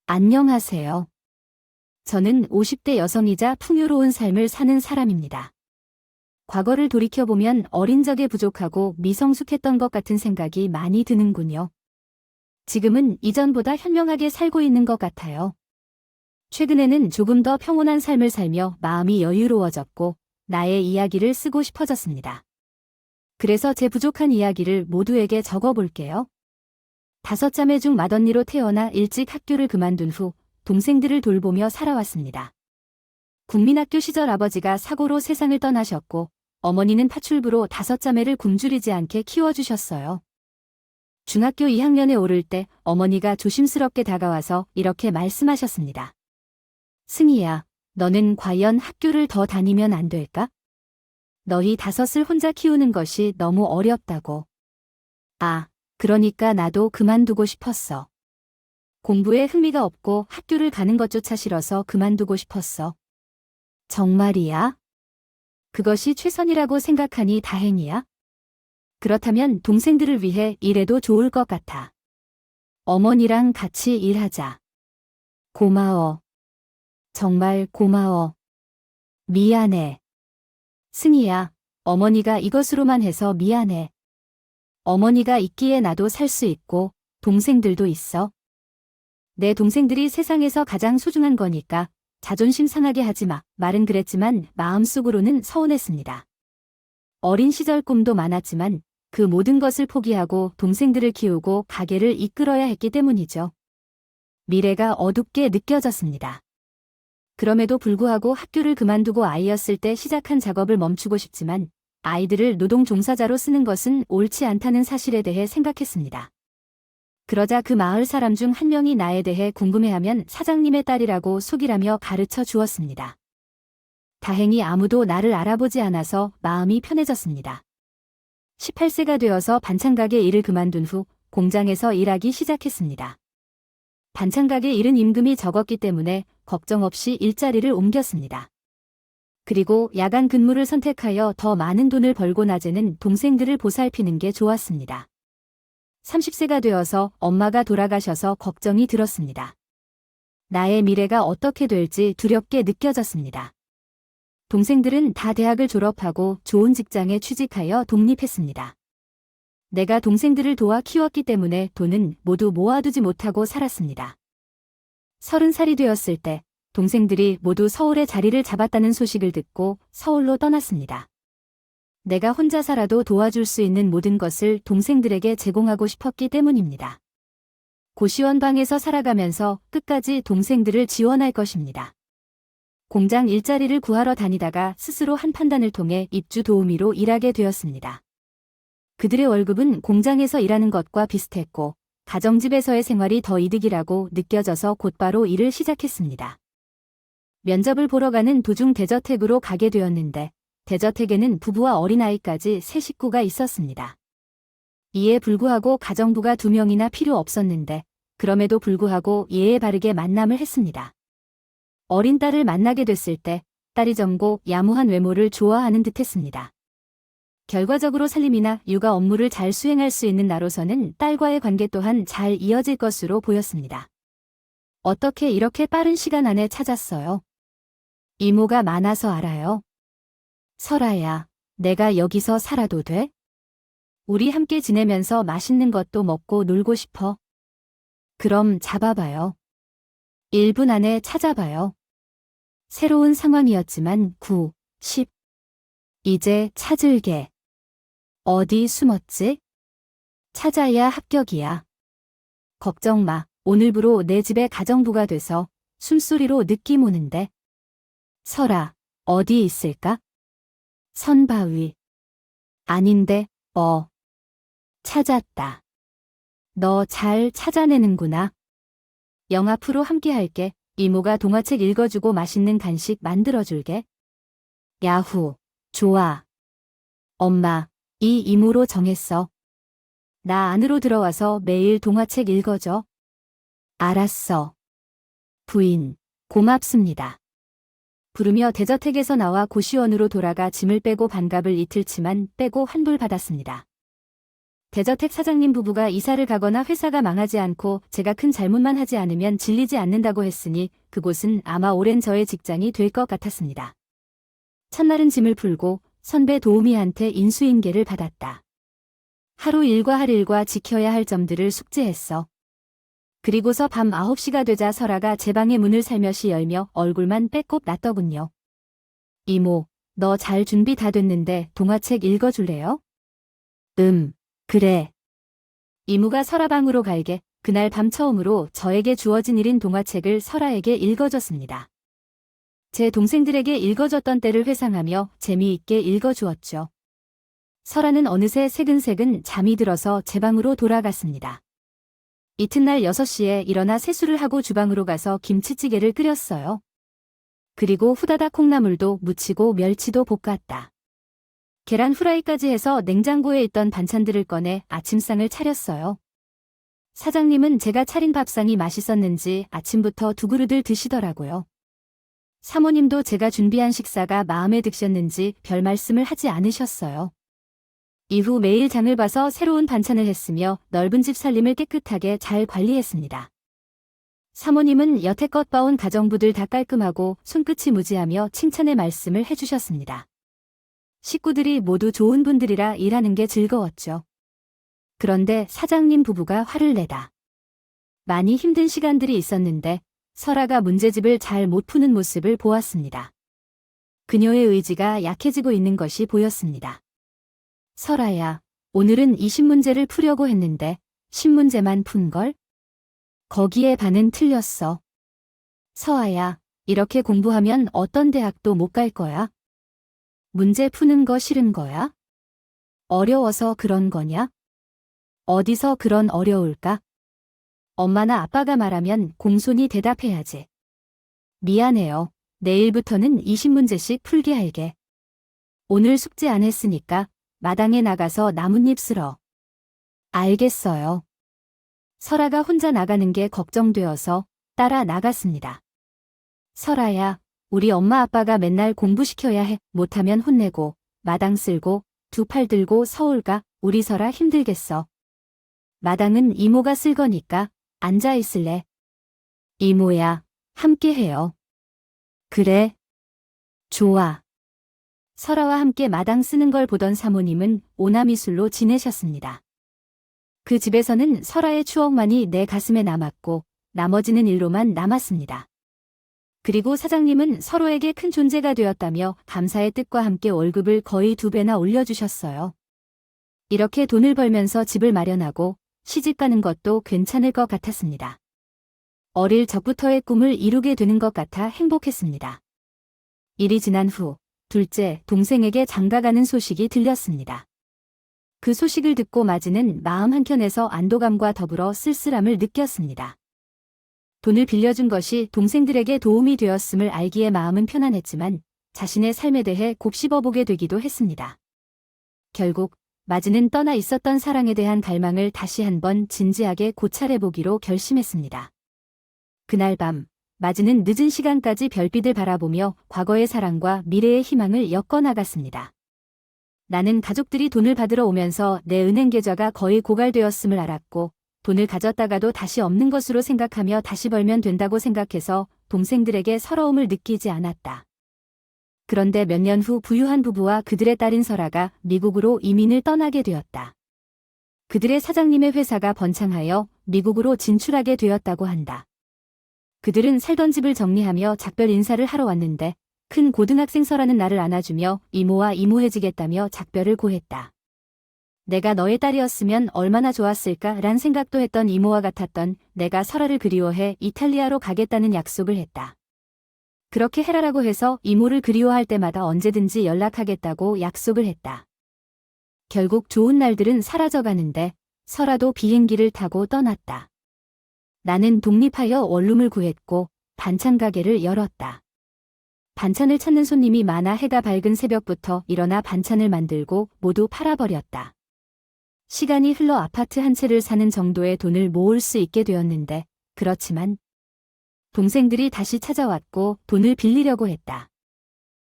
안녕하세요. 저는 50대 여성이자 풍요로운 삶을 사는 사람입니다. 과거를 돌이켜보면 어린 적에 부족하고 미성숙했던 것 같은 생각이 많이 드는군요. 지금은 이전보다 현명하게 살고 있는 것 같아요. 최근에는 조금 더 평온한 삶을 살며 마음이 여유로워졌고 나의 이야기를 쓰고 싶어졌습니다. 그래서 제 부족한 이야기를 모두에게 적어볼게요. 5자매 중 맏언니로 태어나 일찍 학교를 그만둔 후 동생들을 돌보며 살아왔습니다. 국민학교 시절 아버지가 사고로 세상을 떠나셨고 어머니는 파출부로 5자매를 굶주리지 않게 키워주셨어요. 중학교 2학년에 오를 때 어머니가 조심스럽게 다가와서 이렇게 말씀하셨습니다. 승희야, 너는 과연 학교를 더 다니면 안 될까? 너희 5을 혼자 키우는 것이 너무 어렵다고. 아, 그러니까 나도 그만두고 싶었어. 공부에 흥미가 없고 학교를 가는 것조차 싫어서 그만두고 싶었어. 정말이야? 그것이 최선이라고 생각하니 다행이야? 그렇다면 동생들을 위해 일해도 좋을 것 같아. 어머니랑 같이 일하자. 고마워. 정말 고마워. 미안해. 승희야, 어머니가 이것으로만 해서 미안해. 어머니가 있기에 나도 살 수 있고 동생들도 있어. 내 동생들이 세상에서 가장 소중한 거니까 자존심 상하게 하지 마. 말은 그랬지만 마음속으로는 서운했습니다. 어린 시절 꿈도 많았지만 그 모든 것을 포기하고 동생들을 키우고 가게를 이끌어야 했기 때문이죠. 미래가 어둡게 느껴졌습니다. 그럼에도 불구하고 학교를 그만두고 아이였을 때 시작한 작업을 멈추고 싶지만 아이들을 노동 종사자로 쓰는 것은 옳지 않다는 사실에 대해 생각했습니다. 그러자 그 마을 사람 중 한 명이 나에 대해 궁금해하면 사장님의 딸이라고 속이라며 가르쳐 주었습니다. 다행히 아무도 나를 알아보지 않아서 마음이 편해졌습니다. 18세가 되어서 반찬가게 일을 그만둔 후 공장에서 일하기 시작했습니다. 반찬가게 일은 임금이 적었기 때문에 걱정 없이 일자리를 옮겼습니다. 그리고 야간 근무를 선택하여 더 많은 돈을 벌고 낮에는 동생들을 보살피는 게 좋았습니다. 30세가 되어서 엄마가 돌아가셔서 걱정이 들었습니다. 나의 미래가 어떻게 될지 두렵게 느껴졌습니다. 동생들은 다 대학을 졸업하고 좋은 직장에 취직하여 독립했습니다. 내가 동생들을 도와 키웠기 때문에 돈은 모두 모아두지 못하고 살았습니다. 30살이 되었을 때 동생들이 모두 서울에 자리를 잡았다는 소식을 듣고 서울로 떠났습니다. 내가 혼자 살아도 도와줄 수 있는 모든 것을 동생들에게 제공하고 싶었기 때문입니다. 고시원방에서 살아가면서 끝까지 동생들을 지원할 것입니다. 공장 일자리를 구하러 다니다가 스스로 한 판단을 통해 입주 도우미로 일하게 되었습니다. 그들의 월급은 공장에서 일하는 것과 비슷했고 가정집에서의 생활이 더 이득이라고 느껴져서 곧바로 일을 시작했습니다. 면접을 보러 가는 도중 대저택으로 가게 되었는데 대저택에는 부부와 어린아이까지 3식구가 있었습니다. 이에 불구하고 가정부가 2명이나 필요 없었는데 그럼에도 불구하고 예에 바르게 만남을 했습니다. 어린 딸을 만나게 됐을 때 딸이 젊고 야무한 외모를 좋아하는 듯했습니다. 결과적으로 살림이나 육아 업무를 잘 수행할 수 있는 나로서는 딸과의 관계 또한 잘 이어질 것으로 보였습니다. 어떻게 이렇게 빠른 시간 안에 찾았어요? 이모가 많아서 알아요. 설아야, 내가 여기서 살아도 돼? 우리 함께 지내면서 맛있는 것도 먹고 놀고 싶어. 그럼 잡아봐요. 1분 안에 찾아봐요. 새로운 상황이었지만 9, 10. 이제 찾을게. 어디 숨었지? 찾아야 합격이야. 걱정 마. 오늘부로 내 집에 가정부가 돼서 숨소리로 느낌 오는데. 설아, 어디 있을까? 선바위. 아닌데, 찾았다. 너 잘 찾아내는구나. 영화 프로 함께 할게. 이모가 동화책 읽어주고 맛있는 간식 만들어줄게. 야후, 좋아. 엄마, 이 이모로 정했어. 나 안으로 들어와서 매일 동화책 읽어줘. 알았어. 부인, 고맙습니다. 부르며 대저택에서 나와 고시원으로 돌아가 짐을 빼고 반갑을 이틀치만 빼고 환불 받았습니다. 대저택 사장님 부부가 이사를 가거나 회사가 망하지 않고 제가 큰 잘못만 하지 않으면 질리지 않는다고 했으니 그곳은 아마 오랜 저의 직장이 될 것 같았습니다. 첫날은 짐을 풀고 선배 도우미한테 인수인계를 받았다. 하루 일과 할 일과 지켜야 할 점들을 숙제했어. 그리고서 밤 9시가 되자 설아가 제 방의 문을 살며시 열며 얼굴만 빼꼼 놨더군요. 이모, 너 잘 준비 다 됐는데 동화책 읽어줄래요? 그래. 이모가 설아 방으로 갈게 그날 밤 처음으로 저에게 주어진 일인 동화책을 설아에게 읽어줬습니다. 제 동생들에게 읽어줬던 때를 회상하며 재미있게 읽어주었죠. 설아는 어느새 새근새근 잠이 들어서 제 방으로 돌아갔습니다. 이튿날 6시에 일어나 세수를 하고 주방으로 가서 김치찌개를 끓였어요. 그리고 후다닥 콩나물도 무치고 멸치도 볶았다. 계란 후라이까지 해서 냉장고에 있던 반찬들을 꺼내 아침상을 차렸어요. 사장님은 제가 차린 밥상이 맛있었는지 아침부터 두 그릇을 드시더라고요. 사모님도 제가 준비한 식사가 마음에 드셨는지 별 말씀을 하지 않으셨어요. 이후 매일 장을 봐서 새로운 반찬을 했으며 넓은 집 살림을 깨끗하게 잘 관리했습니다. 사모님은 여태껏 봐온 가정부들 다 깔끔하고 손끝이 무지하며 칭찬의 말씀을 해주셨습니다. 식구들이 모두 좋은 분들이라 일하는 게 즐거웠죠. 그런데 사장님 부부가 화를 내다. 많이 힘든 시간들이 있었는데 설아가 문제집을 잘 못 푸는 모습을 보았습니다. 그녀의 의지가 약해지고 있는 것이 보였습니다. 설아야, 오늘은 20문제를 풀려고 했는데 10문제만 푼걸? 거기에 반은 틀렸어. 서아야, 이렇게 공부하면 어떤 대학도 못 갈 거야? 문제 푸는 거 싫은 거야? 어려워서 그런 거냐? 어디서 그런 어려울까? 엄마나 아빠가 말하면 공손히 대답해야지. 미안해요. 내일부터는 20문제씩 풀게 할게. 오늘 숙제 안 했으니까 마당에 나가서 나뭇잎 쓸어. 알겠어요. 설아가 혼자 나가는 게 걱정되어서 따라 나갔습니다. 설아야, 우리 엄마 아빠가 맨날 공부시켜야 해. 못하면 혼내고 마당 쓸고 두 팔 들고 서울 가. 우리 설아 힘들겠어. 마당은 이모가 쓸 거니까 앉아 있을래? 이모야, 함께 해요. 그래. 좋아. 설아와 함께 마당 쓰는 걸 보던 사모님은 오남이술로 지내셨습니다. 그 집에서는 설아의 추억만이 내 가슴에 남았고 나머지는 일로만 남았습니다. 그리고 사장님은 서로에게 큰 존재가 되었다며 감사의 뜻과 함께 월급을 거의 2배나 올려주셨어요. 이렇게 돈을 벌면서 집을 마련하고 시집 가는 것도 괜찮을 것 같았습니다. 어릴 적부터의 꿈을 이루게 되는 것 같아 행복했습니다. 일이 지난 후 둘째 동생에게 장가가는 소식이 들렸습니다. 그 소식을 듣고 마지는 마음 한켠에서 안도감과 더불어 쓸쓸함을 느꼈습니다. 돈을 빌려준 것이 동생들에게 도움이 되었음을 알기에 마음은 편안했지만 자신의 삶에 대해 곱씹어보게 되기도 했습니다. 결국 마지는 떠나 있었던 사랑에 대한 갈망을 다시 한번 진지하게 고찰해보기로 결심했습니다. 그날 밤 마지는 늦은 시간까지 별빛을 바라보며 과거의 사랑과 미래의 희망을 엮어나갔습니다. 나는 가족들이 돈을 받으러 오면서 내 은행 계좌가 거의 고갈되었음을 알았고 돈을 가졌다가도 다시 없는 것으로 생각하며 다시 벌면 된다고 생각해서 동생들에게 서러움을 느끼지 않았다. 그런데 몇 년 후 부유한 부부와 그들의 딸인 설아가 미국으로 이민을 떠나게 되었다. 그들의 사장님의 회사가 번창하여 미국으로 진출하게 되었다고 한다. 그들은 살던 집을 정리하며 작별 인사를 하러 왔는데 큰 고등학생 설아는 나를 안아주며 이모와 이모해지겠다며 작별을 고했다. 내가 너의 딸이었으면 얼마나 좋았을까 란 생각도 했던 이모와 같았던 내가 설아를 그리워해 이탈리아로 가겠다는 약속을 했다. 그렇게 해라라고 해서 이모를 그리워할 때마다 언제든지 연락하겠다고 약속을 했다. 결국 좋은 날들은 사라져가는데 설아도 비행기를 타고 떠났다. 나는 독립하여 원룸을 구했고 반찬 가게를 열었다. 반찬을 찾는 손님이 많아 해가 밝은 새벽부터 일어나 반찬을 만들고 모두 팔아버렸다. 시간이 흘러 아파트 한 채를 사는 정도의 돈을 모을 수 있게 되었는데 그렇지만 동생들이 다시 찾아왔고 돈을 빌리려고 했다.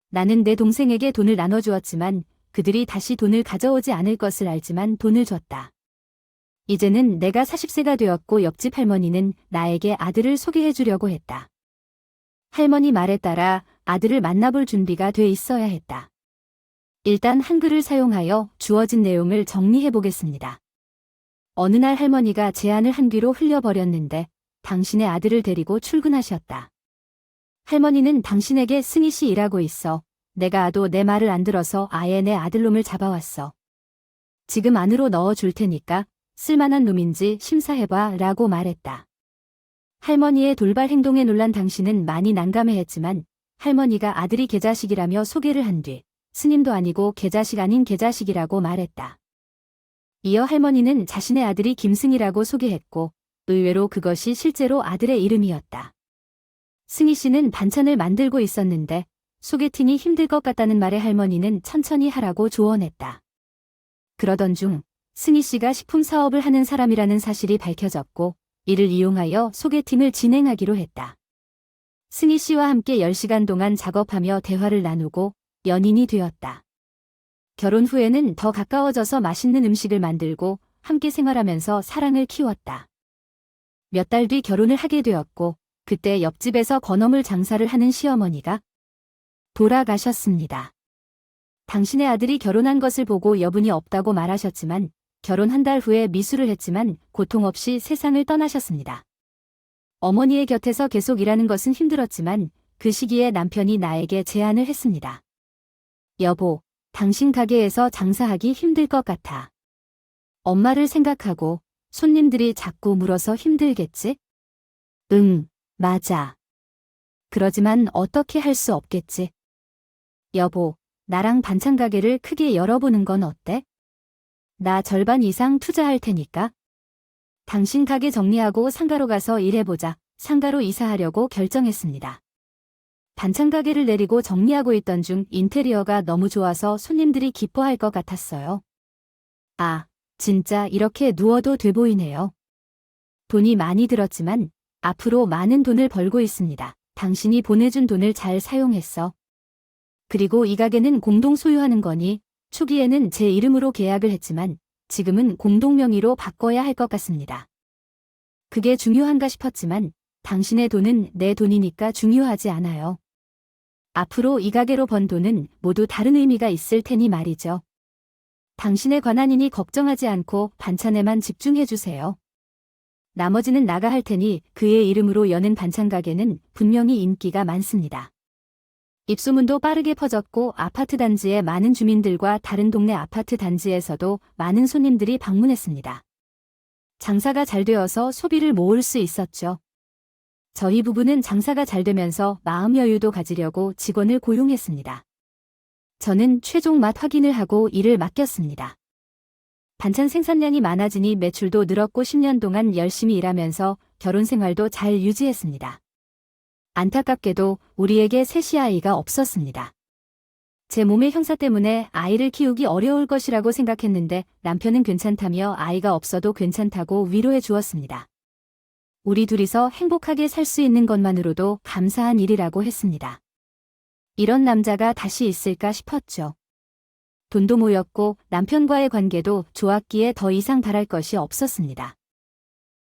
나는 내 동생에게 돈을 나눠주었지만 그들이 다시 돈을 가져오지 않을 것을 알지만 돈을 줬다. 이제는 내가 40세가 되었고 옆집 할머니는 나에게 아들을 소개해 주려고 했다. 할머니 말에 따라 아들을 만나볼 준비가 돼 있어야 했다. 일단 한글을 사용하여 주어진 내용을 정리해 보겠습니다. 어느 날 할머니가 제안을 한 뒤로 흘려버렸는데 당신의 아들을 데리고 출근하셨다. 할머니는 당신에게 승희 씨 일하고 있어. 내가 아도 내 말을 안 들어서 아예 내 아들놈을 잡아왔어. 지금 안으로 넣어줄 테니까 쓸만한 놈인지 심사해봐 라고 말했다. 할머니의 돌발 행동에 놀란 당신은 많이 난감해했지만 할머니가 아들이 개자식이라며 소개를 한 뒤 스님도 아니고 개자식 아닌 개자식이라고 말했다. 이어 할머니는 자신의 아들이 김승희라고 소개했고 의외로 그것이 실제로 아들의 이름이었다. 승희 씨는 반찬을 만들고 있었는데 소개팅이 힘들 것 같다는 말에 할머니는 천천히 하라고 조언했다. 그러던 중 승희 씨가 식품 사업을 하는 사람이라는 사실이 밝혀졌고 이를 이용하여 소개팅을 진행하기로 했다. 승희 씨와 함께 10시간 동안 작업하며 대화를 나누고 연인이 되었다. 결혼 후에는 더 가까워져서 맛있는 음식을 만들고 함께 생활하면서 사랑을 키웠다. 몇 달 뒤 결혼을 하게 되었고 그때 옆집에서 건어물 장사를 하는 시어머니가 돌아가셨습니다. 당신의 아들이 결혼한 것을 보고 여분이 없다고 말하셨지만 결혼 한 달 후에 미술을 했지만 고통 없이 세상을 떠나셨습니다. 어머니의 곁에서 계속 일하는 것은 힘들었지만 그 시기에 남편이 나에게 제안을 했습니다. 여보, 당신 가게에서 장사하기 힘들 것 같아. 엄마를 생각하고 손님들이 자꾸 물어서 힘들겠지? 응, 맞아. 그러지만 어떻게 할 수 없겠지. 여보, 나랑 반찬 가게를 크게 열어보는 건 어때? 나 절반 이상 투자할 테니까. 당신 가게 정리하고 상가로 가서 일해보자. 상가로 이사하려고 결정했습니다. 반찬 가게를 내리고 정리하고 있던 중 인테리어가 너무 좋아서 손님들이 기뻐할 것 같았어요. 아, 진짜 이렇게 누워도 돼 보이네요. 돈이 많이 들었지만 앞으로 많은 돈을 벌고 있습니다. 당신이 보내준 돈을 잘 사용했어. 그리고 이 가게는 공동 소유하는 거니 초기에는 제 이름으로 계약을 했지만 지금은 공동 명의로 바꿔야 할 것 같습니다. 그게 중요한가 싶었지만 당신의 돈은 내 돈이니까 중요하지 않아요. 앞으로 이 가게로 번 돈은 모두 다른 의미가 있을 테니 말이죠. 당신의 관한이니 걱정하지 않고 반찬에만 집중해주세요. 나머지는 나가 할 테니 그의 이름으로 여는 반찬 가게는 분명히 인기가 많습니다. 입소문도 빠르게 퍼졌고 아파트 단지의 많은 주민들과 다른 동네 아파트 단지에서도 많은 손님들이 방문했습니다. 장사가 잘 되어서 소비를 모을 수 있었죠. 저희 부부는 장사가 잘 되면서 마음 여유도 가지려고 직원을 고용했습니다. 저는 최종 맛 확인을 하고 일을 맡겼습니다. 반찬 생산량이 많아지니 매출도 늘었고 10년 동안 열심히 일하면서 결혼 생활도 잘 유지했습니다. 안타깝게도 우리에게 셋이 아이가 없었습니다. 제 몸의 형사 때문에 아이를 키우기 어려울 것이라고 생각했는데 남편은 괜찮다며 아이가 없어도 괜찮다고 위로해 주었습니다. 우리 둘이서 행복하게 살 수 있는 것만으로도 감사한 일이라고 했습니다. 이런 남자가 다시 있을까 싶었죠. 돈도 모였고 남편과의 관계도 좋았기에 더 이상 바랄 것이 없었습니다.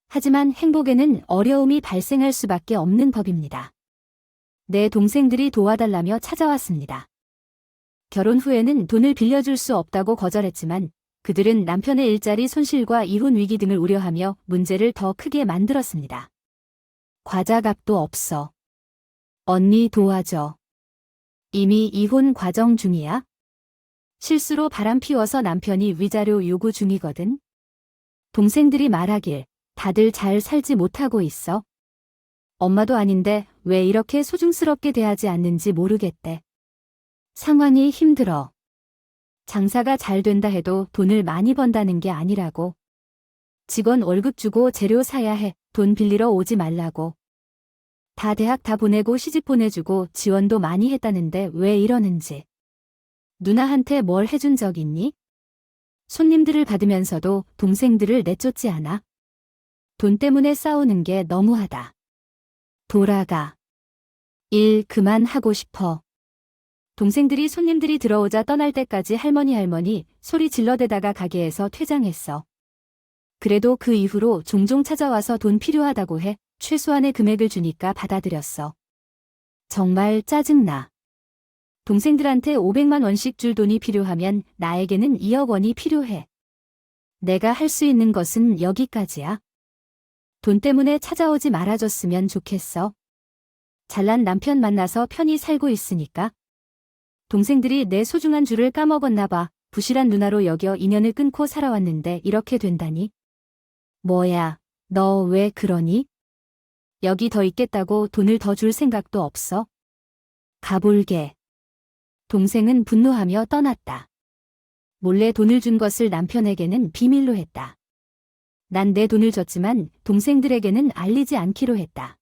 하지만 행복에는 어려움이 발생할 수밖에 없는 법입니다. 내 동생들이 도와달라며 찾아왔습니다. 결혼 후에는 돈을 빌려줄 수 없다고 거절했지만 그들은 남편의 일자리 손실과 이혼 위기 등을 우려하며 문제를 더 크게 만들었습니다. 과자값도 없어. 언니 도와줘. 이미 이혼 과정 중이야? 실수로 바람 피워서 남편이 위자료 요구 중이거든. 동생들이 말하길 다들 잘 살지 못하고 있어. 엄마도 아닌데 왜 이렇게 소중스럽게 대하지 않는지 모르겠대. 상황이 힘들어. 장사가 잘 된다 해도 돈을 많이 번다는 게 아니라고. 직원 월급 주고 재료 사야 해. 돈 빌리러 오지 말라고. 다 대학 다 보내고 시집 보내주고 지원도 많이 했다는데 왜 이러는지. 누나한테 뭘 해준 적 있니? 손님들을 받으면서도 동생들을 내쫓지 않아? 돈 때문에 싸우는 게 너무하다. 돌아가. 일 그만하고 싶어. 동생들이 손님들이 들어오자 떠날 때까지 할머니 소리 질러대다가 가게에서 퇴장했어. 그래도 그 이후로 종종 찾아와서 돈 필요하다고 해 최소한의 금액을 주니까 받아들였어. 정말 짜증나. 동생들한테 500만 원씩 줄 돈이 필요하면 나에게는 2억 원이 필요해. 내가 할 수 있는 것은 여기까지야. 돈 때문에 찾아오지 말아줬으면 좋겠어. 잘난 남편 만나서 편히 살고 있으니까. 동생들이 내 소중한 줄을 까먹었나 봐. 부실한 누나로 여겨 인연을 끊고 살아왔는데 이렇게 된다니. 뭐야, 너 왜 그러니? 여기 더 있겠다고 돈을 더 줄 생각도 없어? 가볼게. 동생은 분노하며 떠났다. 몰래 돈을 준 것을 남편에게는 비밀로 했다. 난 내 돈을 줬지만 동생들에게는 알리지 않기로 했다.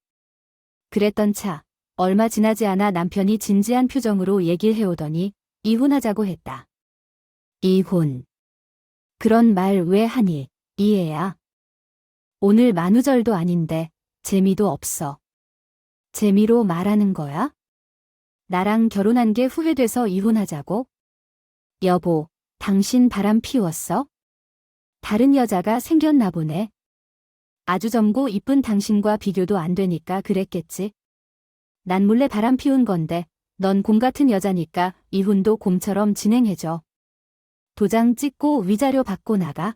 그랬던 차, 얼마 지나지 않아 남편이 진지한 표정으로 얘기를 해오더니 이혼하자고 했다. 이혼. 그런 말 왜 하니, 이 애야. 오늘 만우절도 아닌데 재미도 없어. 재미로 말하는 거야? 나랑 결혼한 게 후회돼서 이혼하자고? 여보, 당신 바람 피웠어? 다른 여자가 생겼나 보네. 아주 젊고 이쁜 당신과 비교도 안 되니까 그랬겠지. 난 몰래 바람 피운 건데 넌 곰 같은 여자니까 이혼도 곰처럼 진행해줘. 도장 찍고 위자료 받고 나가.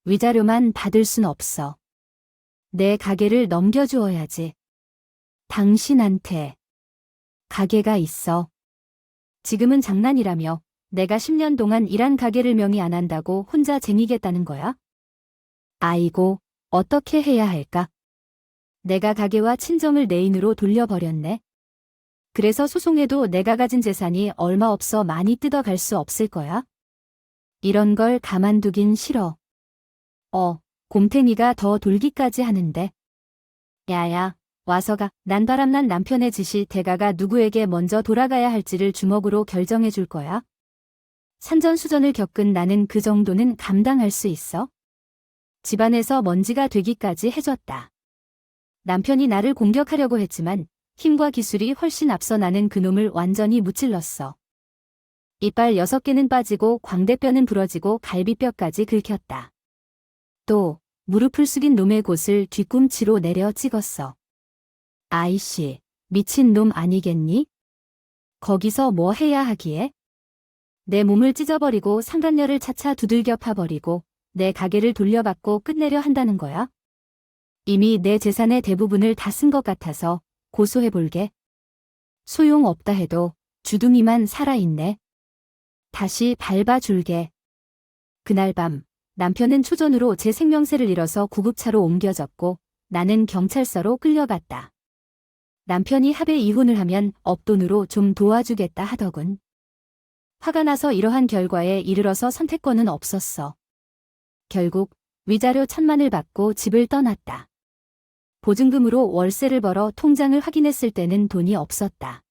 위자료만 받을 순 없어. 내 가게를 넘겨주어야지. 당신한테 가게가 있어. 지금은 장난이라며 내가 10년 동안 일한 가게를 명의 안 한다고 혼자 쟁이겠다는 거야? 아이고, 어떻게 해야 할까? 내가 가게와 친정을 내 인으로 돌려버렸네. 그래서 소송해도 내가 가진 재산이 얼마 없어 많이 뜯어갈 수 없을 거야? 이런 걸 가만두긴 싫어. 곰탱이가 더 돌기까지 하는데. 야야, 와서 가. 난 바람난 남편의 짓이 대가가 누구에게 먼저 돌아가야 할지를 주먹으로 결정해 줄 거야. 산전수전을 겪은 나는 그 정도는 감당할 수 있어. 집안에서 먼지가 되기까지 해줬다. 남편이 나를 공격하려고 했지만 힘과 기술이 훨씬 앞서 나는 그놈을 완전히 무찔렀어. 이빨 6개는 빠지고 광대뼈는 부러지고 갈비뼈까지 긁혔다. 또 무릎을 숙인 놈의 곳을 뒤꿈치로 내려 찍었어. 아이씨, 미친 놈 아니겠니? 거기서 뭐 해야 하기에? 내 몸을 찢어버리고 상간녀를 차차 두들겨 파버리고 내 가게를 돌려받고 끝내려 한다는 거야? 이미 내 재산의 대부분을 다 쓴 것 같아서 고소해볼게. 소용없다 해도 주둥이만 살아있네. 다시 밟아줄게. 그날 밤 남편은 초전으로 제 생명새를 잃어서 구급차로 옮겨졌고 나는 경찰서로 끌려갔다. 남편이 합의 이혼을 하면 업돈으로 좀 도와주겠다 하더군. 화가 나서 이러한 결과에 이르러서 선택권은 없었어. 결국 위자료 1,000만을 받고 집을 떠났다. 보증금으로 월세를 벌어 통장을 확인했을 때는 돈이 없었다.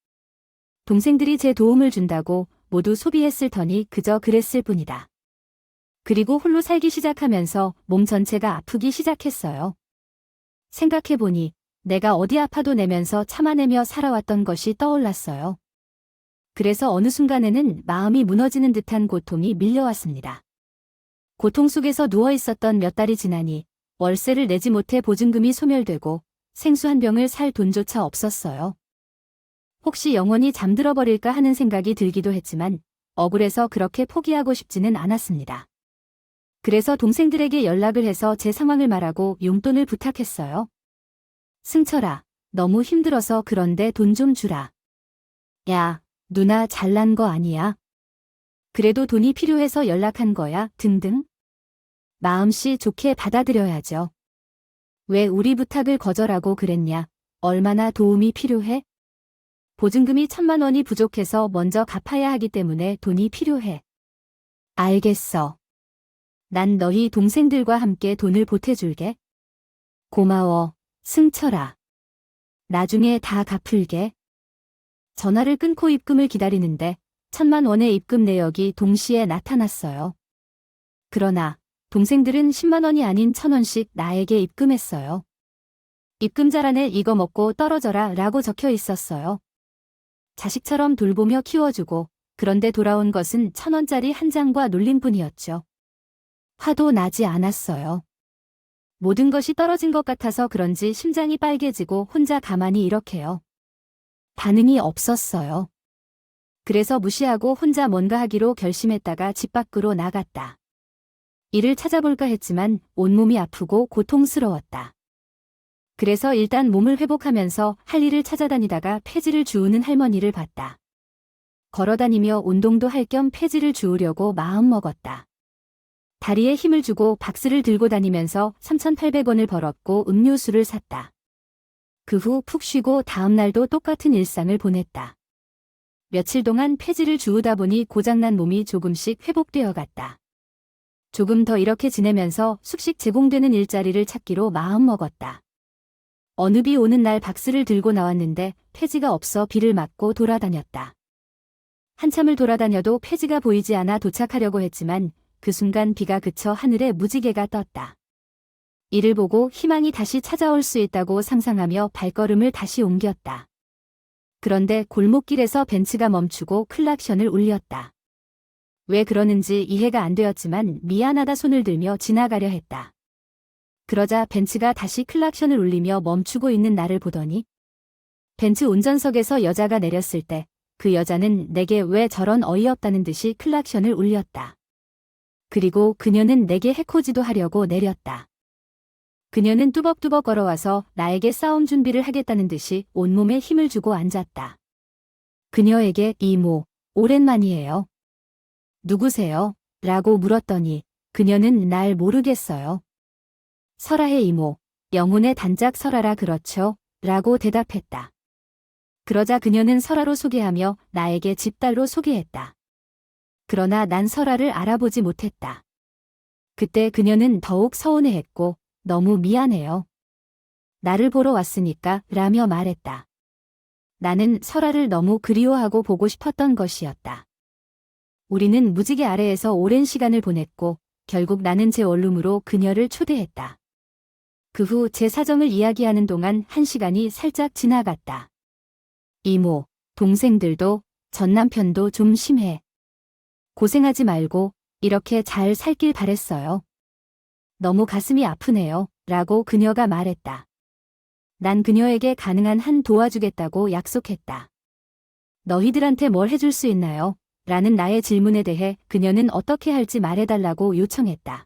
동생들이 제 도움을 준다고 모두 소비했을 터니 그저 그랬을 뿐이다. 그리고 홀로 살기 시작하면서 몸 전체가 아프기 시작했어요. 생각해보니 내가 어디 아파도 내면서 참아내며 살아왔던 것이 떠올랐어요. 그래서 어느 순간에는 마음이 무너지는 듯한 고통이 밀려왔습니다. 고통 속에서 누워있었던 몇 달이 지나니 월세를 내지 못해 보증금이 소멸되고 생수 한 병을 살 돈조차 없었어요. 혹시 영원히 잠들어 버릴까 하는 생각이 들기도 했지만 억울해서 그렇게 포기하고 싶지는 않았습니다. 그래서 동생들에게 연락을 해서 제 상황을 말하고 용돈을 부탁했어요. 승철아, 너무 힘들어서 그런데 돈 좀 주라. 야, 누나 잘난 거 아니야? 그래도 돈이 필요해서 연락한 거야, 등등. 마음씨 좋게 받아들여야죠. 왜 우리 부탁을 거절하고 그랬냐? 얼마나 도움이 필요해? 보증금이 1,000만 원이 부족해서 먼저 갚아야 하기 때문에 돈이 필요해. 알겠어. 난 너희 동생들과 함께 돈을 보태줄게. 고마워, 승철아. 나중에 다 갚을게. 전화를 끊고 입금을 기다리는데 1,000만 원의 입금 내역이 동시에 나타났어요. 그러나 동생들은 10만 원이 아닌 1,000원씩 나에게 입금했어요. 입금자란에 이거 먹고 떨어져라 라고 적혀 있었어요. 자식처럼 돌보며 키워주고 그런데 돌아온 것은 1,000원짜리 한 장과 놀림뿐이었죠. 화도 나지 않았어요. 모든 것이 떨어진 것 같아서 그런지 심장이 빨개지고 혼자 가만히 이렇게요. 반응이 없었어요. 그래서 무시하고 혼자 뭔가 하기로 결심했다가 집 밖으로 나갔다. 일을 찾아볼까 했지만 온몸이 아프고 고통스러웠다. 그래서 일단 몸을 회복하면서 할 일을 찾아다니다가 폐지를 주우는 할머니를 봤다. 걸어다니며 운동도 할 겸 폐지를 주우려고 마음먹었다. 다리에 힘을 주고 박스를 들고 다니면서 3,800원을 벌었고 음료수를 샀다. 그 후 푹 쉬고 다음 날도 똑같은 일상을 보냈다. 며칠 동안 폐지를 주우다 보니 고장난 몸이 조금씩 회복되어 갔다. 조금 더 이렇게 지내면서 숙식 제공되는 일자리를 찾기로 마음먹었다. 어느 비 오는 날 박스를 들고 나왔는데 폐지가 없어 비를 맞고 돌아다녔다. 한참을 돌아다녀도 폐지가 보이지 않아 도착하려고 했지만 그 순간 비가 그쳐 하늘에 무지개가 떴다. 이를 보고 희망이 다시 찾아올 수 있다고 상상하며 발걸음을 다시 옮겼다. 그런데 골목길에서 벤츠가 멈추고 클락션을 울렸다. 왜 그러는지 이해가 안 되었지만 미안하다 손을 들며 지나가려 했다. 그러자 벤츠가 다시 클락션을 울리며 멈추고 있는 나를 보더니 벤츠 운전석에서 여자가 내렸을 때 그 여자는 내게 왜 저런 어이없다는 듯이 클락션을 울렸다. 그리고 그녀는 내게 해코지도 하려고 내렸다. 그녀는 뚜벅뚜벅 걸어와서 나에게 싸움 준비를 하겠다는 듯이 온몸에 힘을 주고 앉았다. 그녀에게 이모, 오랜만이에요. 누구세요? 라고 물었더니 그녀는 날 모르겠어요. 설아의 이모, 영혼의 단짝 설아라 그렇죠? 라고 대답했다. 그러자 그녀는 설아로 소개하며 나에게 집딸로 소개했다. 그러나 난 설아를 알아보지 못했다. 그때 그녀는 더욱 서운해했고 너무 미안해요. 나를 보러 왔으니까 라며 말했다. 나는 설아를 너무 그리워하고 보고 싶었던 것이었다. 우리는 무지개 아래에서 오랜 시간을 보냈고 결국 나는 제 원룸으로 그녀를 초대했다. 그 후 제 사정을 이야기하는 동안 1시간이 살짝 지나갔다. 이모, 동생들도 전 남편도 좀 심해. 고생하지 말고 이렇게 잘 살길 바랬어요. 너무 가슴이 아프네요. 라고 그녀가 말했다. 난 그녀에게 가능한 한 도와주겠다고 약속했다. 너희들한테 뭘 해줄 수 있나요? 라는 나의 질문에 대해 그녀는 어떻게 할지 말해달라고 요청했다.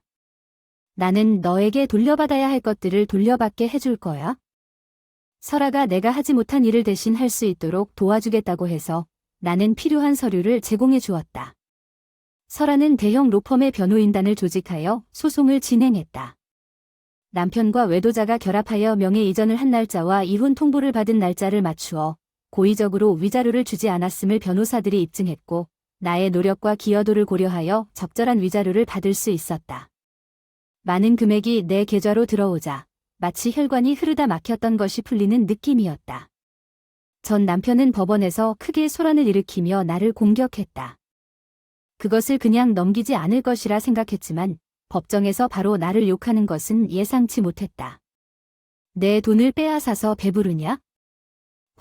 나는 너에게 돌려받아야 할 것들을 돌려받게 해줄 거야. 설아가 내가 하지 못한 일을 대신 할 수 있도록 도와주겠다고 해서 나는 필요한 서류를 제공해 주었다. 설아는 대형 로펌의 변호인단을 조직하여 소송을 진행했다. 남편과 외도자가 결합하여 명예 이전을 한 날짜와 이혼 통보를 받은 날짜를 맞추어 고의적으로 위자료를 주지 않았음을 변호사들이 입증했고 나의 노력과 기여도를 고려하여 적절한 위자료를 받을 수 있었다. 많은 금액이 내 계좌로 들어오자 마치 혈관이 흐르다 막혔던 것이 풀리는 느낌이었다. 전 남편은 법원에서 크게 소란을 일으키며 나를 공격했다. 그것을 그냥 넘기지 않을 것이라 생각했지만 법정에서 바로 나를 욕하는 것은 예상치 못했다. 내 돈을 빼앗아서 배부르냐?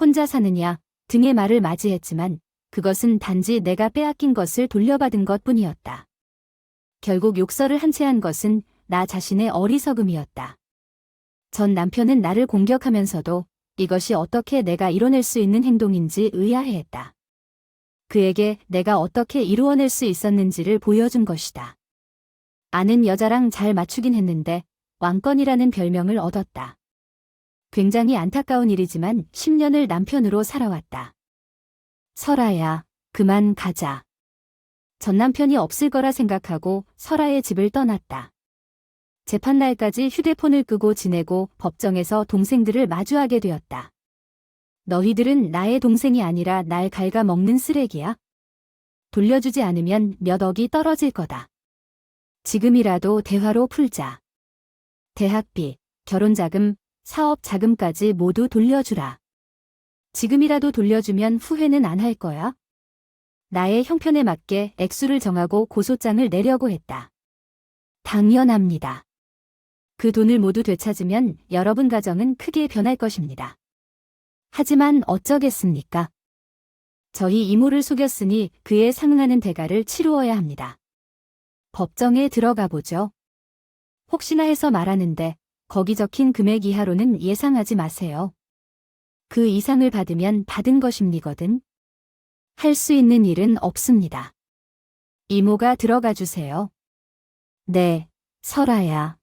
혼자 사느냐? 등의 말을 맞이했지만 그것은 단지 내가 빼앗긴 것을 돌려받은 것뿐이었다. 결국 욕설을 한 채 한 것은 나 자신의 어리석음이었다. 전 남편은 나를 공격하면서도 이것이 어떻게 내가 이뤄낼 수 있는 행동인지 의아해했다. 그에게 내가 어떻게 이루어낼 수 있었는지를 보여준 것이다. 아는 여자랑 잘 맞추긴 했는데 왕권이라는 별명을 얻었다. 굉장히 안타까운 일이지만 10년을 남편으로 살아왔다. 설아야, 그만 가자. 전 남편이 없을 거라 생각하고 설아의 집을 떠났다. 재판날까지 휴대폰을 끄고 지내고 법정에서 동생들을 마주하게 되었다. 너희들은 나의 동생이 아니라 날 갉아먹는 쓰레기야? 돌려주지 않으면 몇 억이 떨어질 거다. 지금이라도 대화로 풀자. 대학비, 결혼자금, 사업자금까지 모두 돌려주라. 지금이라도 돌려주면 후회는 안 할 거야? 나의 형편에 맞게 액수를 정하고 고소장을 내려고 했다. 당연합니다. 그 돈을 모두 되찾으면 여러분 가정은 크게 변할 것입니다. 하지만 어쩌겠습니까? 저희 이모를 속였으니 그에 상응하는 대가를 치루어야 합니다. 법정에 들어가 보죠. 혹시나 해서 말하는데 거기 적힌 금액 이하로는 예상하지 마세요. 그 이상을 받으면 받은 것입니거든. 할 수 있는 일은 없습니다. 이모가 들어가 주세요. 네, 설아야.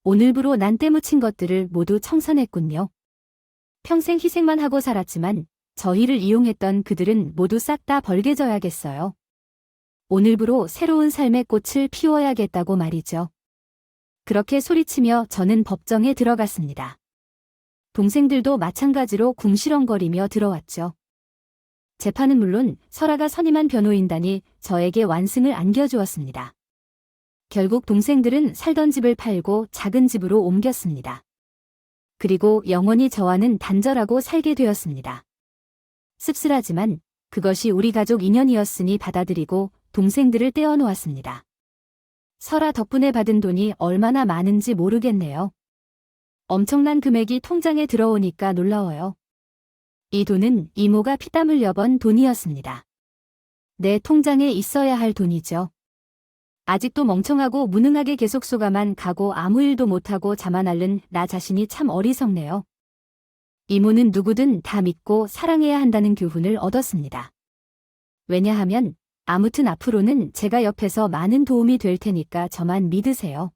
오늘부로 난 때묻힌 것들을 모두 청산했군요. 평생 희생만 하고 살았지만 저희를 이용했던 그들은 모두 싹 다 벌개져야겠어요. 오늘부로 새로운 삶의 꽃을 피워야겠다고 말이죠. 그렇게 소리치며 저는 법정에 들어갔습니다. 동생들도 마찬가지로 궁시렁거리며 들어왔죠. 재판은 물론 설아가 선임한 변호인단이 저에게 완승을 안겨주었습니다. 결국 동생들은 살던 집을 팔고 작은 집으로 옮겼습니다. 그리고 영원히 저와는 단절하고 살게 되었습니다. 씁쓸하지만 그것이 우리 가족 인연이었으니 받아들이고 동생들을 떼어놓았습니다. 설아 덕분에 받은 돈이 얼마나 많은지 모르겠네요. 엄청난 금액이 통장에 들어오니까 놀라워요. 이 돈은 이모가 피땀 흘려 번 돈이었습니다. 내 통장에 있어야 할 돈이죠. 아직도 멍청하고 무능하게 계속 속아만 가고 아무 일도 못하고 자만 앓는 나 자신이 참 어리석네요. 이모는 누구든 다 믿고 사랑해야 한다는 교훈을 얻었습니다. 왜냐하면 아무튼 앞으로는 제가 옆에서 많은 도움이 될 테니까 저만 믿으세요.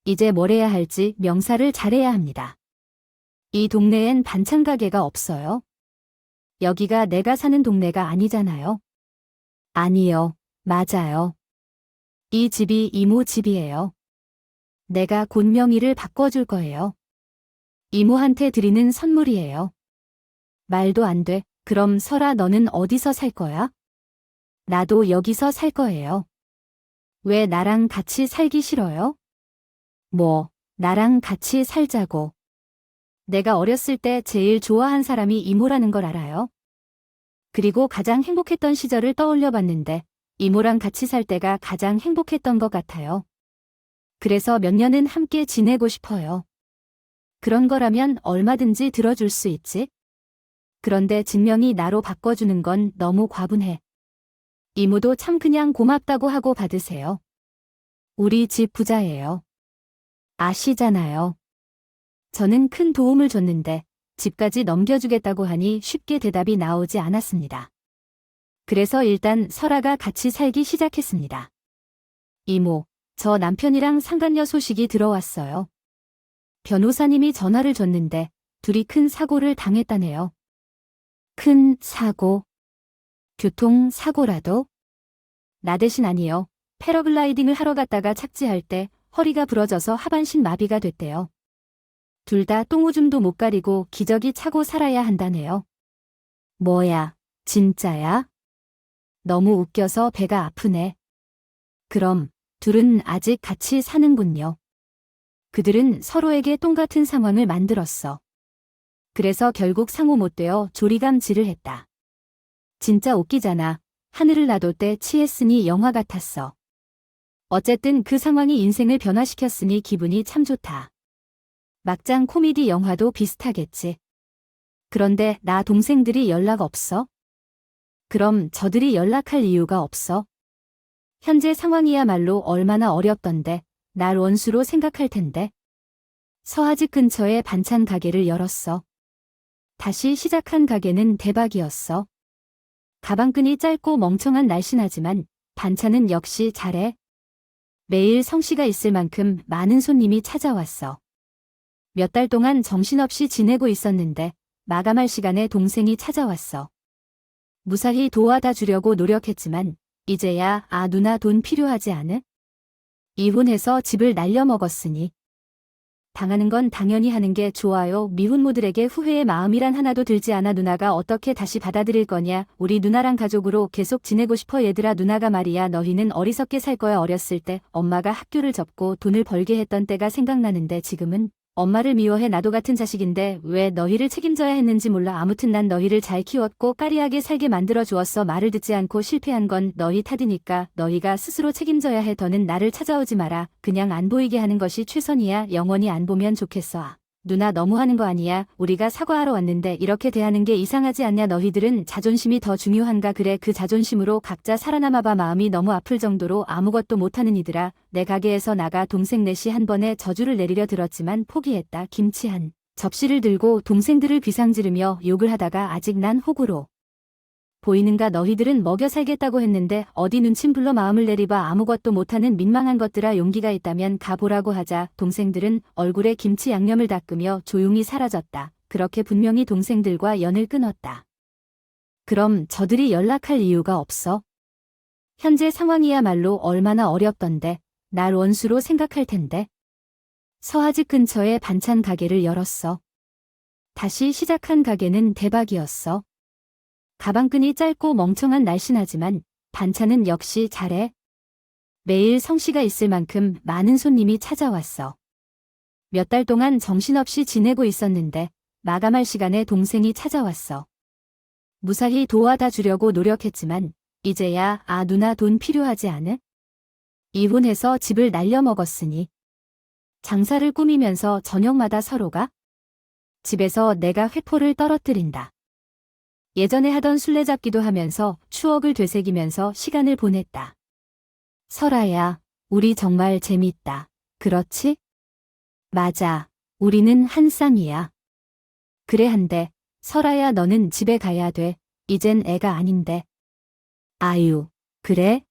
이제 뭘 해야 할지 명사를 잘해야 합니다. 이 동네엔 반찬 가게가 없어요. 여기가 내가 사는 동네가 아니잖아요. 아니요, 맞아요. 이 집이 이모 집이에요. 내가 곧 명의를 바꿔줄 거예요. 이모한테 드리는 선물이에요. 말도 안 돼. 그럼 설아 너는 어디서 살 거야? 나도 여기서 살 거예요. 왜 나랑 같이 살기 싫어요? 뭐, 나랑 같이 살자고. 내가 어렸을 때 제일 좋아한 사람이 이모라는 걸 알아요. 그리고 가장 행복했던 시절을 떠올려 봤는데 이모랑 같이 살 때가 가장 행복했던 것 같아요. 그래서 몇 년은 함께 지내고 싶어요. 그런 거라면 얼마든지 들어줄 수 있지. 그런데 진명이 나로 바꿔주는 건 너무 과분해. 이모도 참 그냥 고맙다고 하고 받으세요. 우리 집 부자예요. 아시잖아요. 저는 큰 도움을 줬는데 집까지 넘겨주겠다고 하니 쉽게 대답이 나오지 않았습니다. 그래서 일단 설아가 같이 살기 시작했습니다. 이모, 저 남편이랑 상간녀 소식이 들어왔어요. 변호사님이 전화를 줬는데 둘이 큰 사고를 당했다네요. 큰 사고? 교통사고라도? 나 대신 아니요. 패러글라이딩을 하러 갔다가 착지할 때 허리가 부러져서 하반신 마비가 됐대요. 둘 다 똥오줌도 못 가리고 기저귀 차고 살아야 한다네요. 뭐야, 진짜야? 너무 웃겨서 배가 아프네. 그럼 둘은 아직 같이 사는군요. 그들은 서로에게 똥 같은 상황을 만들었어. 그래서 결국 상호 못 되어 조리감질을 했다. 진짜 웃기잖아. 하늘을 놔둘 때 취했으니 영화 같았어. 어쨌든 그 상황이 인생을 변화시켰으니 기분이 참 좋다. 막장 코미디 영화도 비슷하겠지. 그런데 나 동생들이 연락 없어? 그럼 저들이 연락할 이유가 없어? 현재 상황이야말로 얼마나 어렵던데 날 원수로 생각할 텐데. 서하집 근처에 반찬 가게를 열었어. 다시 시작한 가게는 대박이었어. 가방끈이 짧고 멍청한 날씬하지만 반찬은 역시 잘해. 매일 성씨가 있을 만큼 많은 손님이 찾아왔어. 몇 달 동안 정신없이 지내고 있었는데 마감할 시간에 동생이 찾아왔어. 무사히 도와다 주려고 노력했지만 이제야 누나 돈 필요하지 않으? 이혼해서 집을 날려먹었으니. 당하는 건 당연히 하는 게 좋아요. 미혼모들에게 후회의 마음이란 하나도 들지 않아. 누나가 어떻게 다시 받아들일 거냐. 우리 누나랑 가족으로 계속 지내고 싶어. 얘들아, 누나가 말이야. 너희는 어리석게 살 거야. 어렸을 때 엄마가 학교를 접고 돈을 벌게 했던 때가 생각나는데 지금은 엄마를 미워해. 나도 같은 자식인데 왜 너희를 책임져야 했는지 몰라. 아무튼 난 너희를 잘 키웠고 까리하게 살게 만들어 주었어. 말을 듣지 않고 실패한 건 너희 탓이니까 너희가 스스로 책임져야 해. 더는 나를 찾아오지 마라. 그냥 안 보이게 하는 것이 최선이야. 영원히 안 보면 좋겠어. 누나 너무하는 거 아니야? 우리가 사과하러 왔는데 이렇게 대하는 게 이상하지 않냐? 너희들은 자존심이 더 중요한가? 그래, 그 자존심으로 각자 살아남아봐. 마음이 너무 아플 정도로 아무것도 못하는 이들아. 내 가게에서 나가 동생 넷이 한 번에 저주를 내리려 들었지만 포기했다. 김치 한 접시를 들고 동생들을 비상지르며 욕을 하다가 아직 난 호구로 보이는가? 너희들은 먹여 살겠다고 했는데 어디 눈침 불러 마음을 내리봐. 아무것도 못하는 민망한 것들아. 용기가 있다면 가보라고 하자 동생들은 얼굴에 김치 양념을 닦으며 조용히 사라졌다. 그렇게 분명히 동생들과 연을 끊었다. 그럼 저들이 연락할 이유가 없어? 현재 상황이야말로 얼마나 어렵던데 날 원수로 생각할 텐데. 서하집 근처에 반찬 가게를 열었어. 다시 시작한 가게는 대박이었어. 가방끈이 짧고 멍청한 날씬하지만 반찬은 역시 잘해. 매일 성씨가 있을 만큼 많은 손님이 찾아왔어. 몇 달 동안 정신없이 지내고 있었는데 마감할 시간에 동생이 찾아왔어. 무사히 도와다 주려고 노력했지만 이제야 누나 돈 필요하지 않으? 이혼해서 집을 날려먹었으니. 장사를 꾸미면서 저녁마다 서로가 집에서 내가 회포를 떨어뜨린다. 예전에 하던 술래잡기도 하면서 추억을 되새기면서 시간을 보냈다. 설아야, 우리 정말 재밌다. 그렇지? 맞아. 우리는 한 쌍이야. 그래 한데, 설아야 너는 집에 가야 돼. 이젠 애가 아닌데. 아유, 그래?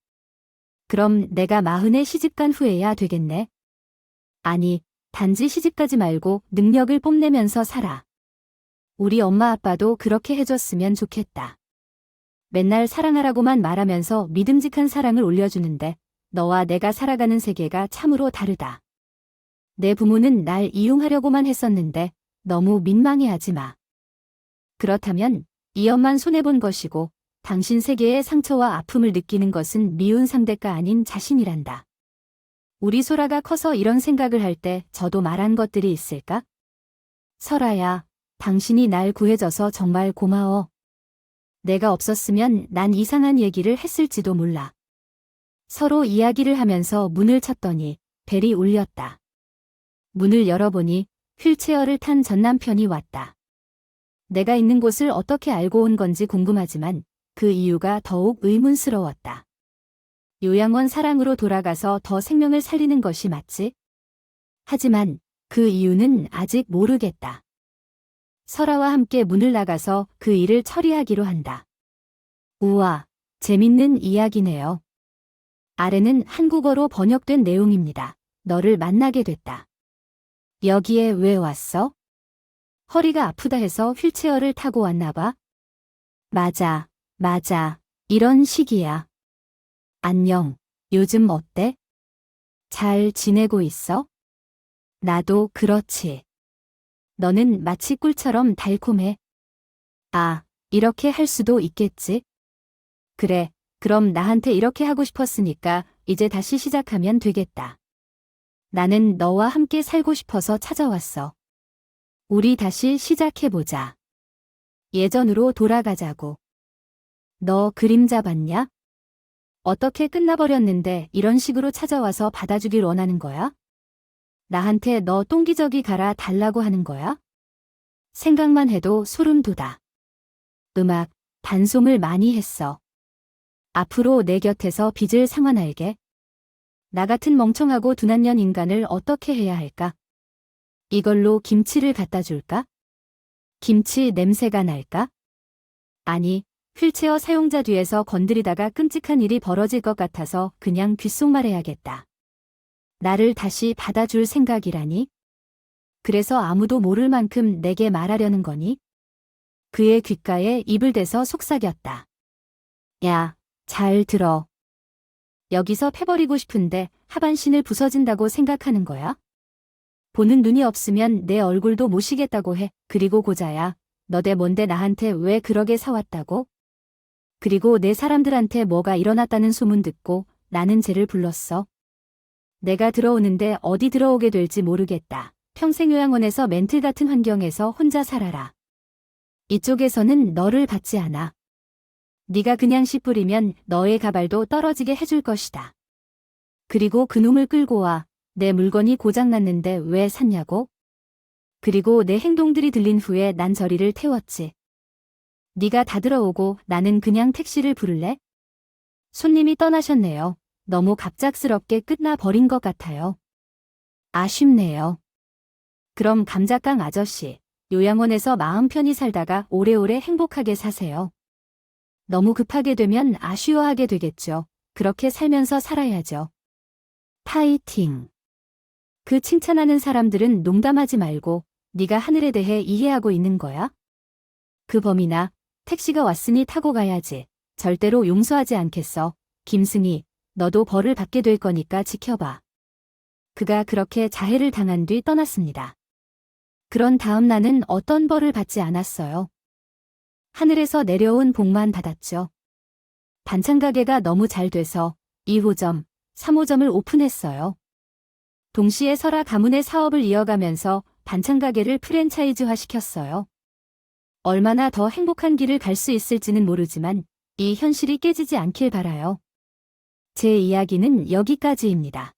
그럼 내가 40에 시집간 후에야 되겠네. 아니, 단지 시집가지 말고 능력을 뽐내면서 살아. 우리 엄마 아빠도 그렇게 해줬으면 좋겠다. 맨날 사랑하라고만 말하면서 믿음직한 사랑을 올려주는데 너와 내가 살아가는 세계가 참으로 다르다. 내 부모는 날 이용하려고만 했었는데 너무 민망해하지 마. 그렇다면 이 엄만 손해본 것이고 당신 세계의 상처와 아픔을 느끼는 것은 미운 상대가 아닌 자신이란다. 우리 소라가 커서 이런 생각을 할 때 저도 말한 것들이 있을까? 설아야. 당신이 날 구해줘서 정말 고마워. 내가 없었으면 난 이상한 얘기를 했을지도 몰라. 서로 이야기를 하면서 문을 쳤더니 벨이 울렸다. 문을 열어보니 휠체어를 탄 전 남편이 왔다. 내가 있는 곳을 어떻게 알고 온 건지 궁금하지만 그 이유가 더욱 의문스러웠다. 요양원 사랑으로 돌아가서 더 생명을 살리는 것이 맞지? 하지만 그 이유는 아직 모르겠다. 설아와 함께 문을 나가서 그 일을 처리하기로 한다. 우와, 재밌는 이야기네요. 아래는 한국어로 번역된 내용입니다. 너를 만나게 됐다. 여기에 왜 왔어? 허리가 아프다 해서 휠체어를 타고 왔나 봐. 맞아. 이런 식이야. 안녕. 요즘 어때? 잘 지내고 있어? 나도 그렇지. 너는 마치 꿀처럼 달콤해. 이렇게 할 수도 있겠지? 그래, 그럼 나한테 이렇게 하고 싶었으니까 이제 다시 시작하면 되겠다. 나는 너와 함께 살고 싶어서 찾아왔어. 우리 다시 시작해보자. 예전으로 돌아가자고. 너 그림자 봤냐? 어떻게 끝나버렸는데 이런 식으로 찾아와서 받아주길 원하는 거야? 나한테 너 똥기저귀 갈아 달라고 하는 거야? 생각만 해도 소름 돋아. 음악, 반송을 많이 했어. 앞으로 내 곁에서 빚을 상환할게. 나 같은 멍청하고 둔한 년 인간을 어떻게 해야 할까? 이걸로 김치를 갖다 줄까? 김치 냄새가 날까? 아니, 휠체어 사용자 뒤에서 건드리다가 끔찍한 일이 벌어질 것 같아서 그냥 귓속말해야겠다. 나를 다시 받아줄 생각이라니? 그래서 아무도 모를 만큼 내게 말하려는 거니? 그의 귓가에 입을 대서 속삭였다. 야, 잘 들어. 여기서 패버리고 싶은데 하반신을 부서진다고 생각하는 거야? 보는 눈이 없으면 내 얼굴도 모시겠다고 해. 그리고 고자야, 너대 뭔데 나한테 왜 그러게 사왔다고? 그리고 내 사람들한테 뭐가 일어났다는 소문 듣고 나는 쟤를 불렀어. 내가 들어오는데 어디 들어오게 될지 모르겠다. 평생 요양원에서 멘틀 같은 환경에서 혼자 살아라. 이쪽에서는 너를 받지 않아. 네가 그냥 씨 뿌리면 너의 가발도 떨어지게 해줄 것이다. 그리고 그놈을 끌고 와. 내 물건이 고장났는데 왜 샀냐고? 그리고 내 행동들이 들린 후에 난 저리를 태웠지. 네가 다 들어오고 나는 그냥 택시를 부를래? 손님이 떠나셨네요. 너무 갑작스럽게 끝나버린 것 같아요. 아쉽네요. 그럼 감자깡 아저씨, 요양원에서 마음 편히 살다가 오래오래 행복하게 사세요. 너무 급하게 되면 아쉬워하게 되겠죠. 그렇게 살면서 살아야죠. 파이팅. 그 칭찬하는 사람들은 농담하지 말고 네가 하늘에 대해 이해하고 있는 거야? 그 범인아, 택시가 왔으니 타고 가야지. 절대로 용서하지 않겠어. 김승희, 너도 벌을 받게 될 거니까 지켜봐. 그가 그렇게 자해를 당한 뒤 떠났습니다. 그런 다음 나는 어떤 벌을 받지 않았어요. 하늘에서 내려온 복만 받았죠. 반찬 가게가 너무 잘 돼서 2호점, 3호점을 오픈했어요. 동시에 설화 가문의 사업을 이어가면서 반찬 가게를 프랜차이즈화 시켰어요. 얼마나 더 행복한 길을 갈 수 있을지는 모르지만 이 현실이 깨지지 않길 바라요. 제 이야기는 여기까지입니다.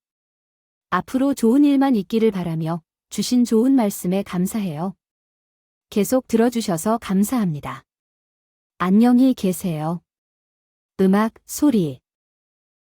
앞으로 좋은 일만 있기를 바라며 주신 좋은 말씀에 감사해요. 계속 들어주셔서 감사합니다. 안녕히 계세요. 음악, 소리